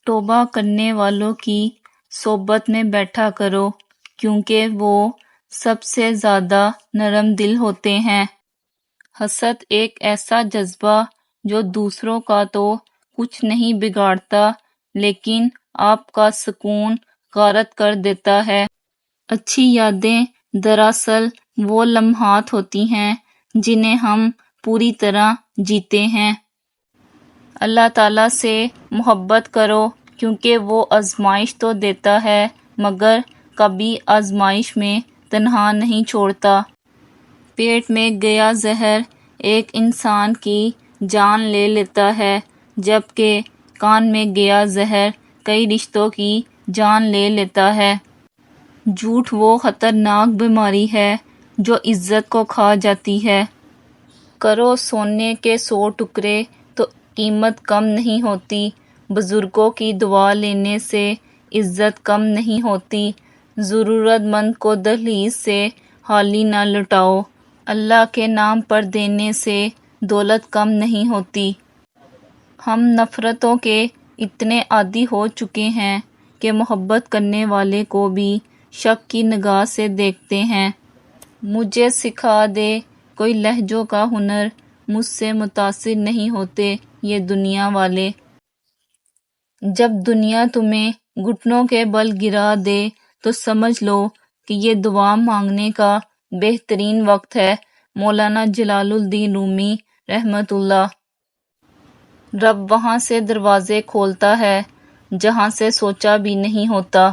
توبہ کرنے والوں کی صحبت میں بیٹھا کرو کیونکہ وہ سب سے زیادہ نرم دل ہوتے ہیں۔ حسد ایک ایسا جذبہ جو دوسروں کا تو کچھ نہیں بگاڑتا لیکن آپ کا سکون غارت کر دیتا ہے۔ اچھی یادیں دراصل وہ لمحات ہوتی ہیں جنہیں ہم پوری طرح جیتے ہیں۔ اللہ تعالیٰ سے محبت کرو کیونکہ وہ آزمائش تو دیتا ہے مگر کبھی آزمائش میں تنہا نہیں چھوڑتا۔ پیٹ میں گیا زہر ایک انسان کی جان لے لیتا ہے جبکہ کان میں گیا زہر کئی رشتوں کی جان لے لیتا ہے۔ جھوٹ وہ خطرناک بیماری ہے جو عزت کو کھا جاتی ہے۔ کرو سونے کے 100 ٹکڑے تو قیمت کم نہیں ہوتی، بزرگوں کی دعا لینے سے عزت کم نہیں ہوتی، ضرورت مند کو دہلیز سے خالی نہ لٹاؤ، اللہ کے نام پر دینے سے دولت کم نہیں ہوتی۔ ہم نفرتوں کے اتنے عادی ہو چکے ہیں کہ محبت کرنے والے کو بھی شک کی نگاہ سے دیکھتے ہیں۔ مجھے سکھا دے کوئی لہجوں کا ہنر، مجھ سے متاثر نہیں ہوتے یہ دنیا والے۔ جب دنیا تمہیں گھٹنوں کے بل گرا دے تو سمجھ لو کہ یہ دعا مانگنے کا بہترین وقت ہے۔ مولانا جلال الدین رومی رحمۃ اللہ۔ رب وہاں سے دروازے کھولتا ہے جہاں سے سوچا بھی نہیں ہوتا۔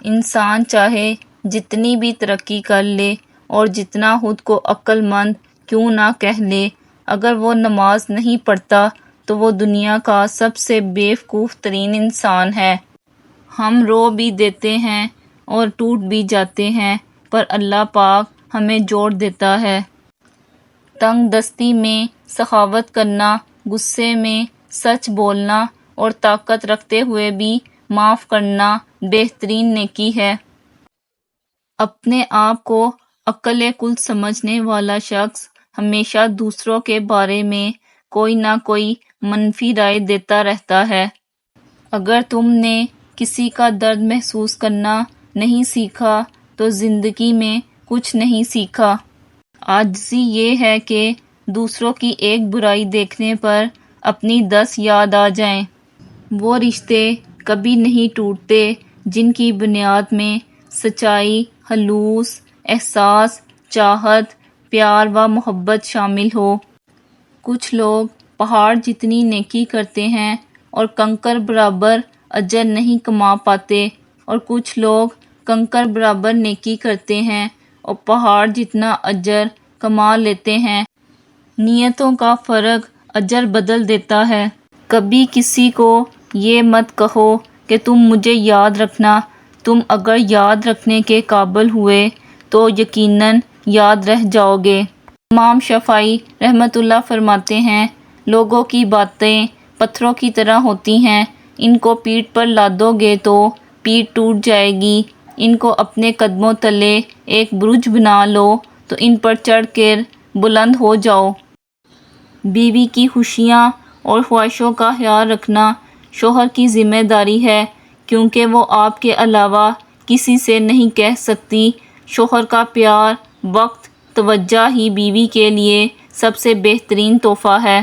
انسان چاہے جتنی بھی ترقی کر لے اور جتنا خود کو عقل مند کیوں نہ کہہ لے، اگر وہ نماز نہیں پڑھتا تو وہ دنیا کا سب سے بیوقوف ترین انسان ہے۔ ہم رو بھی دیتے ہیں اور ٹوٹ بھی جاتے ہیں پر اللہ پاک ہمیں جوڑ دیتا ہے۔ تنگ دستی میں سخاوت کرنا، غصے میں سچ بولنا اور طاقت رکھتے ہوئے بھی معاف کرنا بہترین نیکی ہے۔ اپنے آپ کو عقل کل سمجھنے والا شخص ہمیشہ دوسروں کے بارے میں کوئی نہ کوئی منفی رائے دیتا رہتا ہے۔ اگر تم نے کسی کا درد محسوس کرنا نہیں سیکھا تو زندگی میں کچھ نہیں سیکھا۔ عاجزی یہ ہے کہ دوسروں کی ایک برائی دیکھنے پر اپنی 10 یاد آ جائیں۔ وہ رشتے کبھی نہیں ٹوٹتے جن کی بنیاد میں سچائی، خلوص، احساس، چاہت، پیار و محبت شامل ہو۔ کچھ لوگ پہاڑ جتنی نیکی کرتے ہیں اور کنکر برابر اجر نہیں کما پاتے، اور کچھ لوگ کنکر برابر نیکی کرتے ہیں اور پہاڑ جتنا اجر کما لیتے ہیں۔ نیتوں کا فرق اجر بدل دیتا ہے۔ کبھی کسی کو یہ مت کہو کہ تم مجھے یاد رکھنا، تم اگر یاد رکھنے کے قابل ہوئے تو یقیناً یاد رہ جاؤ گے۔ امام شافعی رحمۃ اللہ فرماتے ہیں، لوگوں کی باتیں پتھروں کی طرح ہوتی ہیں، ان کو پیٹھ پر لادو گے تو پیٹھ ٹوٹ جائے گی، ان کو اپنے قدموں تلے ایک برج بنا لو تو ان پر چڑھ کر بلند ہو جاؤ۔ بیوی کی خوشیاں اور خواہشوں کا خیال رکھنا شوہر کی ذمہ داری ہے کیونکہ وہ آپ کے علاوہ کسی سے نہیں کہہ سکتی۔ شوہر کا پیار، وقت، توجہ ہی بیوی کے لیے سب سے بہترین تحفہ ہے۔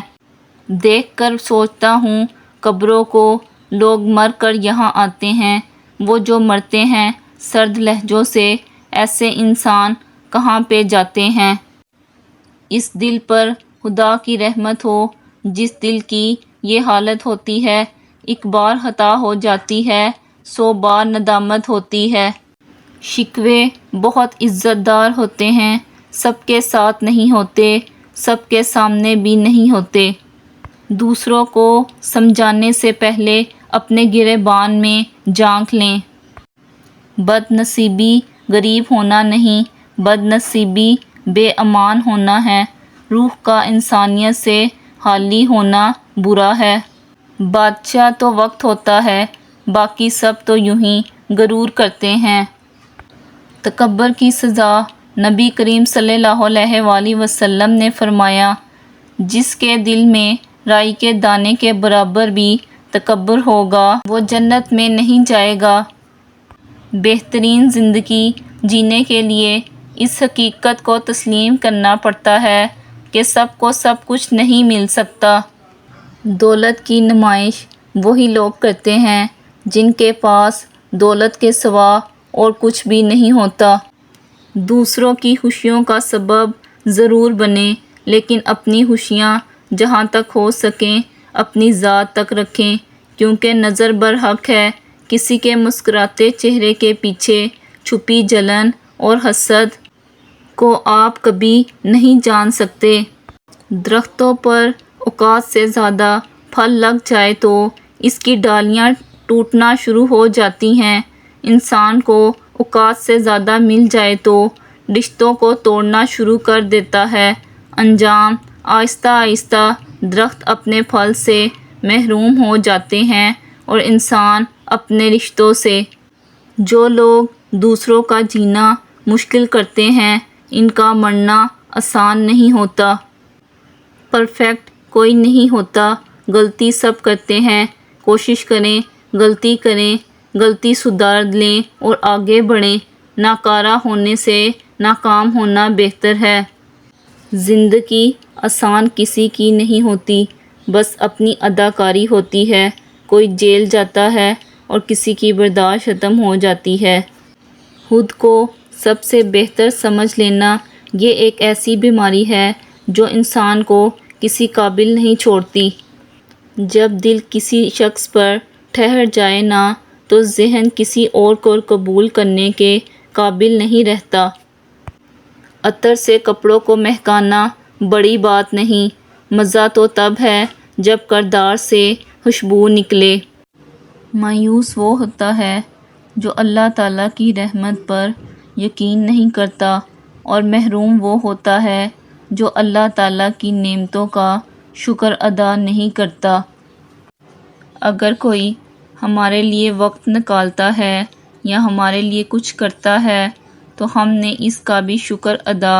دیکھ کر سوچتا ہوں قبروں کو، لوگ مر کر یہاں آتے ہیں، وہ جو مرتے ہیں سرد لہجوں سے، ایسے انسان کہاں پہ جاتے ہیں۔ اس دل پر خدا کی رحمت ہو جس دل کی یہ حالت ہوتی ہے، ایک بار خطا ہو جاتی ہے 100 بار ندامت ہوتی ہے۔ شکوے بہت عزت دار ہوتے ہیں، سب کے ساتھ نہیں ہوتے، سب کے سامنے بھی نہیں ہوتے۔ دوسروں کو سمجھانے سے پہلے اپنے گریبان میں جھانک لیں۔ بد نصیبی غریب ہونا نہیں، بد نصیبی بے امان ہونا ہے۔ روح کا انسانیت سے خالی ہونا برا ہے۔ بادشاہ تو وقت ہوتا ہے، باقی سب تو یوں ہی غرور کرتے ہیں۔ تکبر کی سزا نبی کریم صلی اللہ علیہ وآلہ وسلم نے فرمایا، جس کے دل میں رائی کے دانے کے برابر بھی تکبر ہوگا وہ جنت میں نہیں جائے گا۔ بہترین زندگی جینے کے لیے اس حقیقت کو تسلیم کرنا پڑتا ہے کہ سب کو سب کچھ نہیں مل سکتا۔ دولت کی نمائش وہی لوگ کرتے ہیں جن کے پاس دولت کے سوا اور کچھ بھی نہیں ہوتا۔ دوسروں کی خوشیوں کا سبب ضرور بنیں، لیکن اپنی خوشیاں جہاں تک ہو سکیں اپنی ذات تک رکھیں، کیونکہ نظر برحق ہے کسی کے مسکراتے چہرے کے پیچھے چھپی جلن اور حسد کو آپ کبھی نہیں جان سکتے۔ درختوں پر اوقات سے زیادہ پھل لگ جائے تو اس کی ڈالیاں ٹوٹنا شروع ہو جاتی ہیں۔ انسان کو اوقات سے زیادہ مل جائے تو رشتوں کو توڑنا شروع کر دیتا ہے۔ انجام: آہستہ آہستہ درخت اپنے پھل سے محروم ہو جاتے ہیں اور انسان اپنے رشتوں سے۔ جو لوگ دوسروں کا جینا مشکل کرتے ہیں ان کا مرنا آسان نہیں ہوتا۔ پرفیکٹ کوئی نہیں ہوتا، غلطی سب کرتے ہیں۔ کوشش کریں، غلطی کریں، غلطی سدھار لیں اور آگے بڑھیں۔ ناکارہ ہونے سے ناکام ہونا بہتر ہے۔ زندگی آسان کسی کی نہیں ہوتی، بس اپنی اداکاری ہوتی ہے۔ کوئی جیل جاتا ہے اور کسی کی برداشت ختم ہو جاتی ہے۔ خود کو سب سے بہتر سمجھ لینا یہ ایک ایسی بیماری ہے جو انسان کو کسی قابل نہیں چھوڑتی۔ جب دل کسی شخص پر ٹھہر جائے نا تو ذہن کسی اور کو قبول کرنے کے قابل نہیں رہتا۔ عطر سے کپڑوں کو مہکانا بڑی بات نہیں، مزہ تو تب ہے جب کردار سے خوشبو نکلے۔ مایوس وہ ہوتا ہے جو اللہ تعالیٰ کی رحمت پر یقین نہیں کرتا، اور محروم وہ ہوتا ہے جو اللہ تعالیٰ کی نعمتوں کا شکر ادا نہیں کرتا۔ اگر کوئی ہمارے لیے وقت نکالتا ہے یا ہمارے لیے کچھ کرتا ہے تو ہم نے اس کا بھی شکر ادا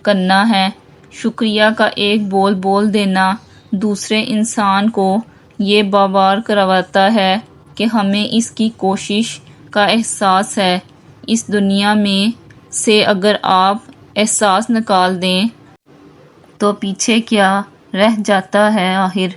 کرنا ہے۔ شکریہ کا ایک بول بول دینا دوسرے انسان کو یہ باور کرواتا ہے کہ ہمیں اس کی کوشش کا احساس ہے۔ اس دنیا میں سے اگر آپ احساس نکال دیں تو پیچھے کیا رہ جاتا ہے آخر؟